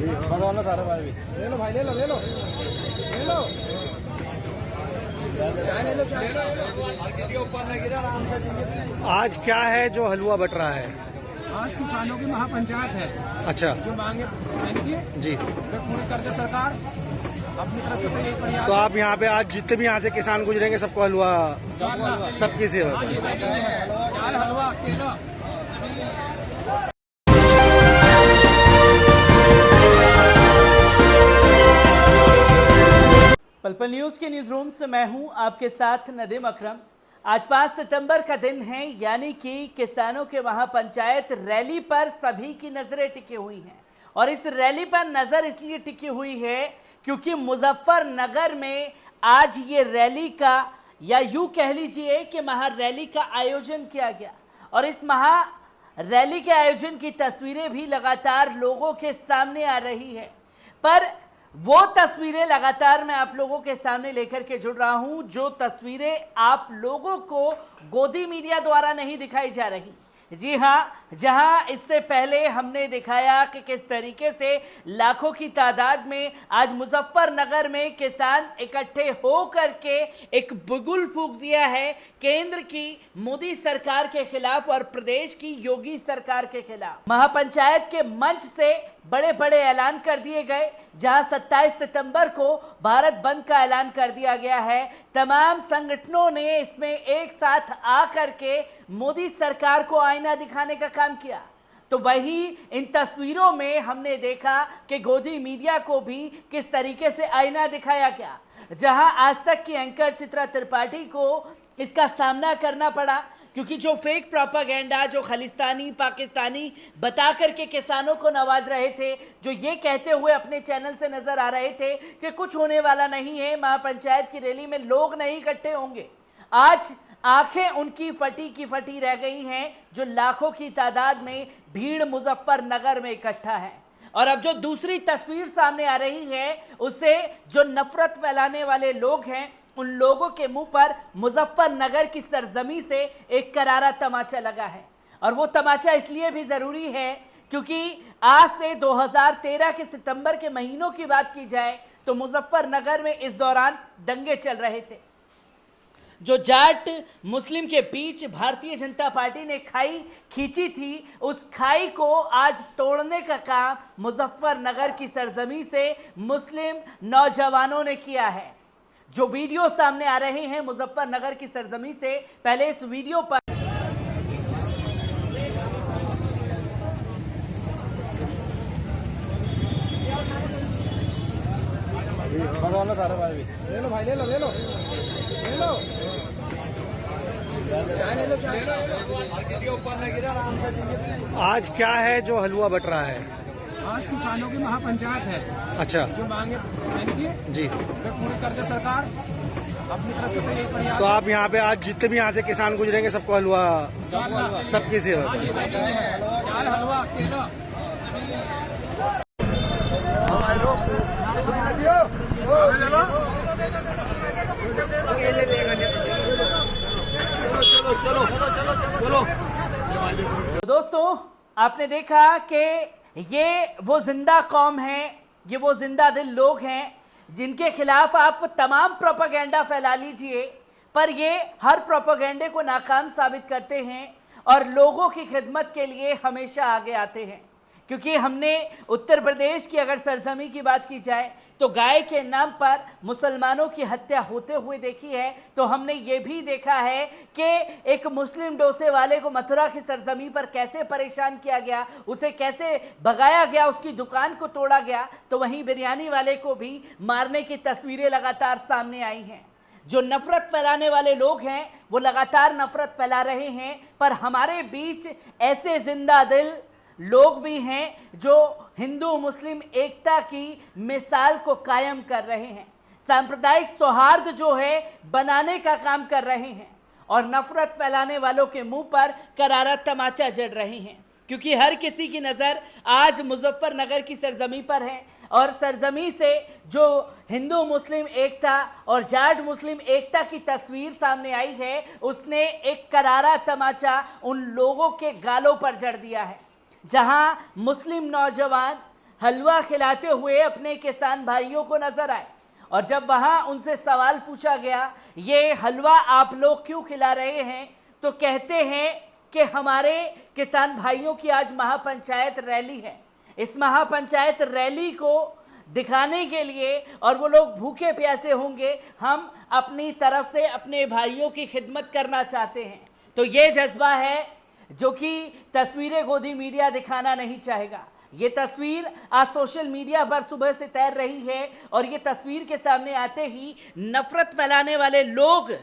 लो सारे भाई भी ले लो भाई, ले लो ले लो ले लो आज क्या है जो हलवा बट रहा है? आज किसानों की महापंचायत है। अच्छा जो मांगे मांगिए जी, वे पूरी कर दे सरकार अपनी तरफ से। तो यही प्रयास तो आप यहाँ पे आज जितने भी यहाँ से किसान गुजरेंगे सबको हलवा, सबकी सेवा। चार हलवा केला। पल न्यूज के न्यूज रूम से मैं हूं आपके साथ नदीम अकरम। आज 5 सितंबर का दिन है, यानी कि किसानों के महापंचायत रैली पर सभी की नजरें टिकी हुई हैं। और इस रैली पर नजर इसलिए टिकी हुई है क्योंकि मुजफ्फरनगर में आज ये रैली का, या यूं कह लीजिए कि महा रैली का आयोजन किया गया। और इस महा रैली के आयोजन की तस्वीरें भी लगातार लोगों के सामने आ रही है। पर वो तस्वीरें लगातार मैं आप लोगों के सामने लेकर के जुड़ रहा हूं, जो तस्वीरें आप लोगों को गोदी मीडिया द्वारा नहीं दिखाई जा रही। जी हाँ, जहां इससे पहले हमने दिखाया कि किस तरीके से लाखों की तादाद में आज मुजफ्फरनगर में किसान इकट्ठे हो करके एक बुगुल फूंक दिया है केंद्र की मोदी सरकार के खिलाफ और प्रदेश की योगी सरकार के खिलाफ। महापंचायत के मंच से बड़े बड़े ऐलान कर दिए गए, जहां 27 सितंबर को भारत बंद का ऐलान कर दिया गया है। तमाम संगठनों ने इसमें एक साथ आकर के मोदी सरकार को आईना दिखाने का काम किया। तो वही इन तस्वीरों में हमने देखा कि गोदी मीडिया को भी किस तरीके से आईना दिखाया गया, जहां आज तक की एंकर चित्रा त्रिपाठी को इसका सामना करना पड़ा, क्योंकि जो फेक प्रोपागेंडा, जो खालिस्तानी पाकिस्तानी बता करके किसानों को नवाज रहे थे, जो ये कहते हुए अपने चैनल से नजर आ रहे थे कि कुछ होने वाला नहीं है, महापंचायत की रैली में लोग नहीं इकट्ठे होंगे, आज आंखें उनकी फटी की फटी रह गई हैं। जो लाखों की तादाद में भीड़ मुजफ्फरनगर में इकट्ठा है। और अब जो दूसरी तस्वीर सामने आ रही है, उससे जो नफरत फैलाने वाले लोग हैं, उन लोगों के मुंह पर मुजफ्फरनगर की सरजमी से एक करारा तमाचा लगा है। और वो तमाचा इसलिए भी जरूरी है क्योंकि आज से 2013 के सितंबर के महीनों की बात की जाए तो मुजफ्फरनगर में इस दौरान दंगे चल रहे थे। जो जाट मुस्लिम के बीच भारतीय जनता पार्टी ने खाई खींची थी, उस खाई को आज तोड़ने का काम मुजफ्फरनगर की सरजमी से मुस्लिम नौजवानों ने किया है। जो वीडियो सामने आ रहे हैं मुजफ्फरनगर की सरजमी से, पहले इस वीडियो पर लो सारे भाई भी ले लो भाई, ले लो ले लो ले लो आज क्या है जो हलवा बट रहा है? आज किसानों की महापंचायत है। अच्छा जो मांगे मांगिए जी, वे पूरी कर दे सरकार अपनी तरफ से। तो यही प्रयास। तो आप यहाँ पे आज जितने भी यहाँ से किसान गुजरेंगे सबको हलवा, सबकी सेवा। चार हलवा केला। दोस्तों, आपने देखा कि ये वो जिंदा कौम है, ये वो जिंदा दिल लोग हैं जिनके खिलाफ आप तमाम प्रोपेगेंडा फैला लीजिए, पर ये हर प्रोपेगेंडे को नाकाम साबित करते हैं और लोगों की खिदमत के लिए हमेशा आगे आते हैं। क्योंकि हमने उत्तर प्रदेश की अगर सरजमी की बात की जाए तो गाय के नाम पर मुसलमानों की हत्या होते हुए देखी है, तो हमने ये भी देखा है कि एक मुस्लिम डोसे वाले को मथुरा की सरजमी पर कैसे परेशान किया गया, उसे कैसे भगाया गया, उसकी दुकान को तोड़ा गया। तो वहीं बिरयानी वाले को भी मारने की तस्वीरें लगातार सामने आई हैं। जो नफरत फैलाने वाले लोग हैं वो लगातार नफरत फैला रहे हैं, पर हमारे बीच ऐसे जिंदा दिल लोग भी हैं जो हिंदू मुस्लिम एकता की मिसाल को कायम कर रहे हैं, सांप्रदायिक सौहार्द जो है बनाने का काम कर रहे हैं और नफरत फैलाने वालों के मुंह पर करारा तमाचा जड़ रहे हैं। क्योंकि हर किसी की नज़र आज मुजफ्फरनगर की सरजमी पर है और सरजमी से जो हिंदू मुस्लिम एकता और जाट मुस्लिम एकता की तस्वीर सामने आई है, उसने एक करारा तमाचा उन लोगों के गालों पर जड़ दिया है, जहां मुस्लिम नौजवान हलवा खिलाते हुए अपने किसान भाइयों को नजर आए। और जब वहां उनसे सवाल पूछा गया, ये हलवा आप लोग क्यों खिला रहे हैं, तो कहते हैं कि हमारे किसान भाइयों की आज महापंचायत रैली है। इस महापंचायत रैली को दिखाने के लिए, और वो लोग भूखे प्यासे होंगे, हम अपनी तरफ से अपने भाइयों की खिदमत करना चाहते हैं। तो ये जज्बा है जो कि तस्वीरें गोदी मीडिया दिखाना नहीं चाहेगा। ये तस्वीर आज सोशल मीडिया पर सुबह से तैर रही है, और ये तस्वीर के सामने आते ही नफरत फैलाने वाले लोग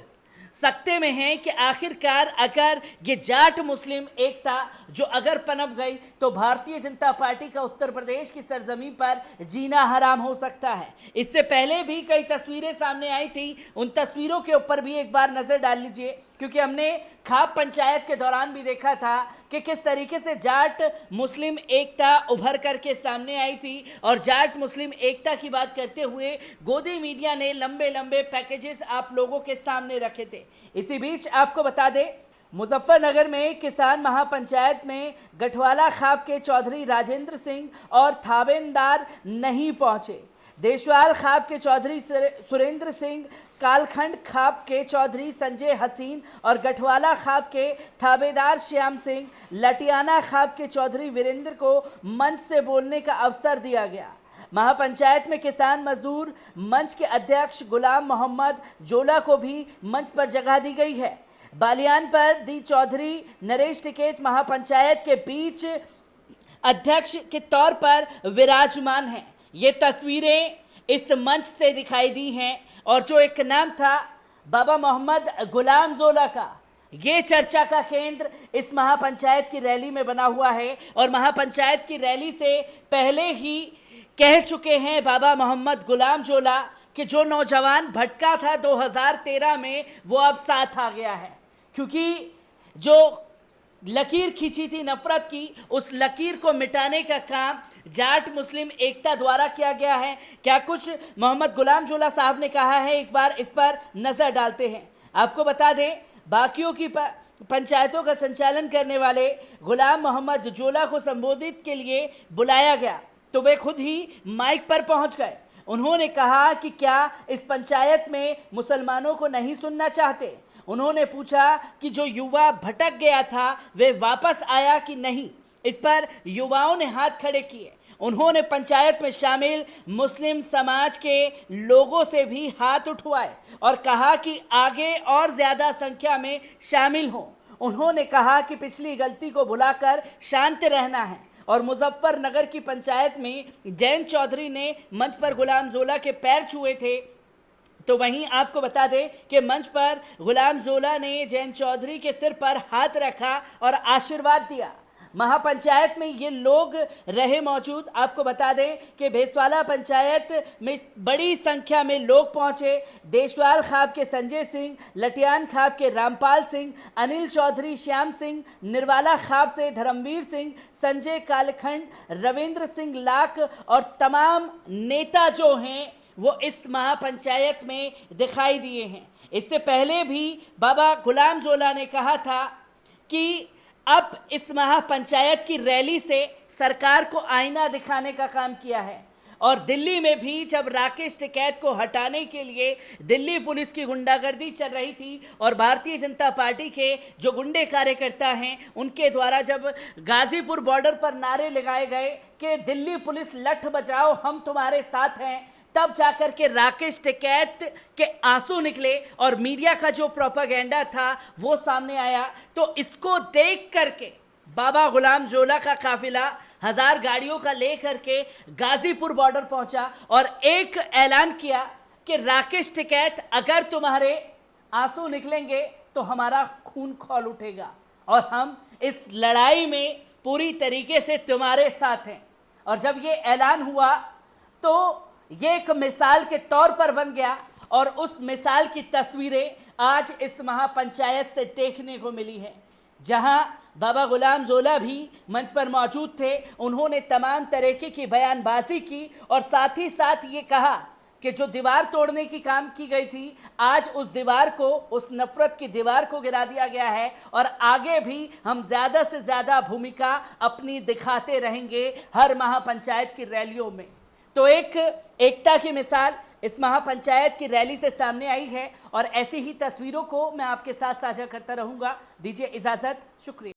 सकते में हैं कि आखिरकार अगर ये जाट मुस्लिम एकता जो अगर पनप गई तो भारतीय जनता पार्टी का उत्तर प्रदेश की सरजमीन पर जीना हराम हो सकता है। इससे पहले भी कई तस्वीरें सामने आई थी, उन तस्वीरों के ऊपर भी एक बार नजर डाल लीजिए, क्योंकि हमने खाप पंचायत के दौरान भी देखा था कि किस तरीके से जाट मुस्लिम एकता उभर करके सामने आई थी। और जाट मुस्लिम एकता की बात करते हुए गोदी मीडिया ने लंबे लंबे पैकेजेस आप लोगों के सामने रखे थे। इसी बीच आपको बता दें, मुजफ्फरनगर में किसान महापंचायत में गठवाला खाप के चौधरी राजेंद्र सिंह और थावेदार नहीं पहुंचे। देशवाल खाप के चौधरी सुरेंद्र सिंह, कालखंड खाप के चौधरी संजय हसीन और गठवाला खाप के थावेदार श्याम सिंह, लटियाना खाप के चौधरी वीरेंद्र को मंच से बोलने का अवसर दिया गया। महापंचायत में किसान मजदूर मंच के अध्यक्ष गुलाम मोहम्मद जोला को भी मंच पर जगह दी गई है। बालियान पर दी चौधरी नरेश टिकैत महापंचायत के बीच अध्यक्ष के तौर पर विराजमान हैं। ये तस्वीरें इस मंच से दिखाई दी हैं, और जो एक नाम था बाबा मोहम्मद गुलाम जोला का, ये चर्चा का केंद्र इस महापंचायत की रैली में बना हुआ है। और महापंचायत की रैली से पहले ही कह चुके हैं बाबा मोहम्मद गुलाम जोला कि जो नौजवान भटका था 2013 में, वो अब साथ आ गया है, क्योंकि जो लकीर खींची थी नफरत की, उस लकीर को मिटाने का काम जाट मुस्लिम एकता द्वारा किया गया है। क्या कुछ मोहम्मद गुलाम जोला साहब ने कहा है, एक बार इस पर नजर डालते हैं। आपको बता दें, बाकियों की पंचायतों का संचालन करने वाले गुलाम मोहम्मद जोला को संबोधित के लिए बुलाया गया तो वे खुद ही माइक पर पहुंच गए। उन्होंने कहा कि क्या इस पंचायत में मुसलमानों को नहीं सुनना चाहते। उन्होंने पूछा कि जो युवा भटक गया था वे वापस आया कि नहीं। इस पर युवाओं ने हाथ खड़े किए। उन्होंने पंचायत में शामिल मुस्लिम समाज के लोगों से भी हाथ उठवाए और कहा कि आगे और ज्यादा संख्या में शामिल हों। उन्होंने कहा कि पिछली गलती को भुलाकर शांत रहना है। और मुजफ्फरनगर की पंचायत में जैन चौधरी ने मंच पर गुलाम जोला के पैर छुए थे, तो वहीं आपको बता दें कि मंच पर गुलाम जोला ने जैन चौधरी के सिर पर हाथ रखा और आशीर्वाद दिया। महापंचायत में ये लोग रहे मौजूद। आपको बता दें कि भेसवाला पंचायत में बड़ी संख्या में लोग पहुंचे। देशवाल खाप के संजय सिंह, लटियान खाप के रामपाल सिंह, अनिल चौधरी श्याम सिंह, निर्वाला खाप से धर्मवीर सिंह, संजय कालखंड, रविंद्र सिंह लाख और तमाम नेता जो हैं वो इस महापंचायत में दिखाई दिए हैं। इससे पहले भी बाबा गुलाम जोला ने कहा था कि अब इस महापंचायत की रैली से सरकार को आईना दिखाने का काम किया है। और दिल्ली में भी जब राकेश टिकैत को हटाने के लिए दिल्ली पुलिस की गुंडागर्दी चल रही थी और भारतीय जनता पार्टी के जो गुंडे कार्यकर्ता हैं उनके द्वारा जब गाजीपुर बॉर्डर पर नारे लगाए गए कि दिल्ली पुलिस लठ बजाओ हम तुम्हारे साथ हैं, तब जाकर के राकेश टिकैत के आंसू निकले और मीडिया का जो प्रोपेगेंडा था वो सामने आया। तो इसको देख करके बाबा गुलाम जोला का काफिला 1000 गाड़ियों का लेकर के गाजीपुर बॉर्डर पहुंचा और एक ऐलान किया कि राकेश टिकैत अगर तुम्हारे आंसू निकलेंगे तो हमारा खून खौल उठेगा और हम इस लड़ाई में पूरी तरीके से तुम्हारे साथ हैं। और जब ये ऐलान हुआ तो ये एक मिसाल के तौर पर बन गया और उस मिसाल की तस्वीरें आज इस महापंचायत से देखने को मिली है, जहां बाबा गुलाम जोला भी मंच पर मौजूद थे। उन्होंने तमाम तरीके की बयानबाजी की और साथ ही साथ ये कहा कि जो दीवार तोड़ने की काम की गई थी, आज उस दीवार को, उस नफरत की दीवार को गिरा दिया गया है और आगे भी हम ज्यादा से ज्यादा भूमिका अपनी दिखाते रहेंगे हर महापंचायत की रैलियों में। तो एक एकता की मिसाल इस महापंचायत की रैली से सामने आई है और ऐसी ही तस्वीरों को मैं आपके साथ साझा करता रहूंगा। दीजिए इजाजत, शुक्रिया।